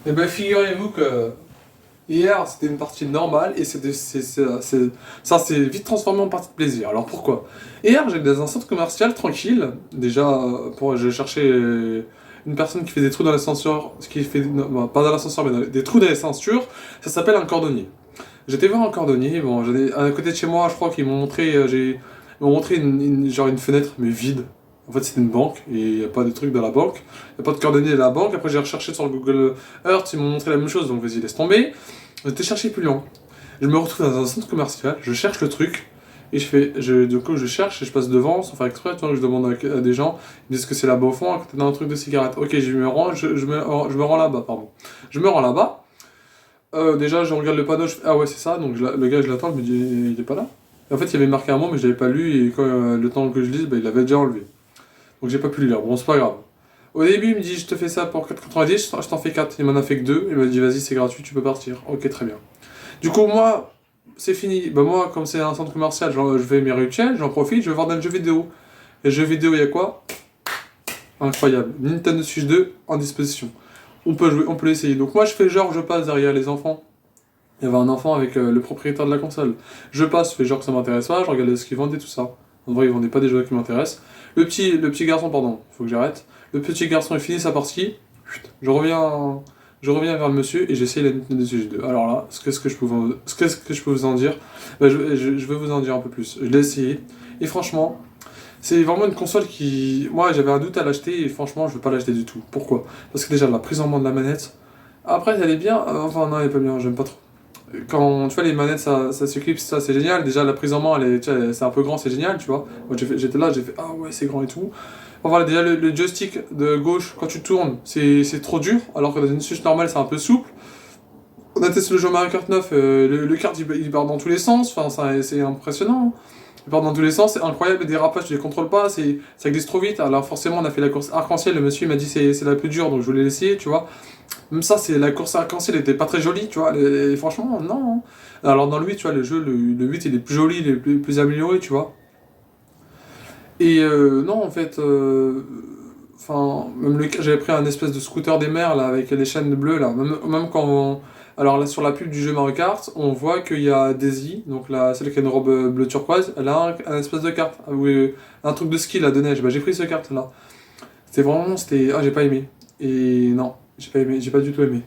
Eh ben, figurez-vous que hier, c'était une partie normale et ça s'est vite transformé en partie de plaisir. Alors pourquoi? Hier, j'étais dans un centre commercial tranquille. Déjà, je cherchais une personne qui fait des trous dans l'ascenseur, ce qui fait, non, bon, pas dans l'ascenseur, mais des trous dans les ceintures. Ça s'appelle un cordonnier. J'étais voir un cordonnier. Bon, à côté de chez moi, je crois qu'ils m'ont montré, ils m'ont montré genre une fenêtre, mais vide. En fait, c'était une banque et il n'y a pas de truc dans la banque. Il n'y a pas de cordonnier dans la banque. Après, j'ai recherché sur le Google Earth, ils m'ont montré la même chose, donc vas-y, laisse tomber. J'étais chercher plus loin. Je me retrouve dans un centre commercial, je cherche le truc, et du coup, je cherche et je passe devant, sans faire exprès, tu vois, je demande à des gens, ils me disent que c'est là-bas au fond, à côté d'un truc de cigarette. Ok, je me rends là-bas, pardon. Je me rends là-bas, déjà, je regarde le panneau, je fais, ah ouais, c'est ça, donc le gars, je l'attends, je me dis, il est pas là. Et en fait, il y avait marqué un mot, mais je l'avais pas lu, et quand le temps que je lise, bah, il l'avait déjà enlevé. Donc j'ai pas pu le lire, bon, c'est pas grave. Au début, il me dit, je te fais ça pour 4,90, je t'en fais 4. Il m'en a fait que 2, il m'a dit, vas-y, c'est gratuit, tu peux partir. Ok, très bien. Du coup, moi, c'est fini. Bah, moi, comme c'est un centre commercial, je fais mes rituels, j'en profite, je vais voir dans le jeu vidéo. Et le jeu vidéo, il y a quoi? Incroyable. Nintendo Switch 2 en disposition. On peut jouer, on peut l'essayer. Donc, moi, je fais genre, je passe derrière les enfants. Il y avait un enfant avec le propriétaire de la console. Je passe, je fais genre que ça m'intéresse pas, je regarde ce qu'ils vendent et tout ça. En vrai, ils vendaient pas des jeux qui m'intéressent. Le petit garçon, pardon, faut que j'arrête. Le petit garçon, il finit sa partie. Chut, je reviens vers le monsieur et j'essaye la Nintendo Switch 2. Alors là, qu'est-ce que je peux vous en dire? Bah, je vais vous en dire un peu plus. Je l'ai essayé et franchement, c'est vraiment une console qui. Moi, j'avais un doute à l'acheter et franchement, je veux pas l'acheter du tout. Pourquoi? Parce que déjà, la prise en main de la manette. Après, elle est bien. Enfin, non, elle est pas bien, j'aime pas trop. Quand tu vois les manettes, ça s'éclipse, ça c'est génial. Déjà, la prise en main, tu vois, c'est un peu grand, c'est génial, tu vois. Moi, j'étais là, j'ai fait ah ouais, c'est grand et tout. Bon, voilà, déjà, le joystick de gauche, quand tu tournes, c'est trop dur, alors que dans une Switch normale, c'est un peu souple. On a testé le jeu Mario Kart 9, le kart il part dans tous les sens, enfin, c'est impressionnant, hein. Il part dans tous les sens, c'est incroyable, les dérapages, tu les contrôles pas, ça glisse trop vite. Alors, forcément, on a fait la course arc-en-ciel, le monsieur il m'a dit c'est la plus dure, donc je voulais l'essayer, tu vois. Même ça, c'est la course arc-en-ciel était pas très jolie, tu vois. Et franchement, non, hein. Alors dans le 8, tu vois, le 8 il est plus joli, il est plus amélioré, tu vois. Et non, en fait, enfin, j'avais pris un espèce de scooter des mers là avec les chaînes bleues là. Même quand alors là sur la pub du jeu Mario Kart, on voit qu'il y a Daisy, donc là celle qui a une robe bleu turquoise, elle a un espèce de carte, oui, un truc de ski là de neige. Bah j'ai pris ce carte là. C'était ah j'ai pas aimé. Et non, j'ai pas aimé, j'ai pas du tout aimé.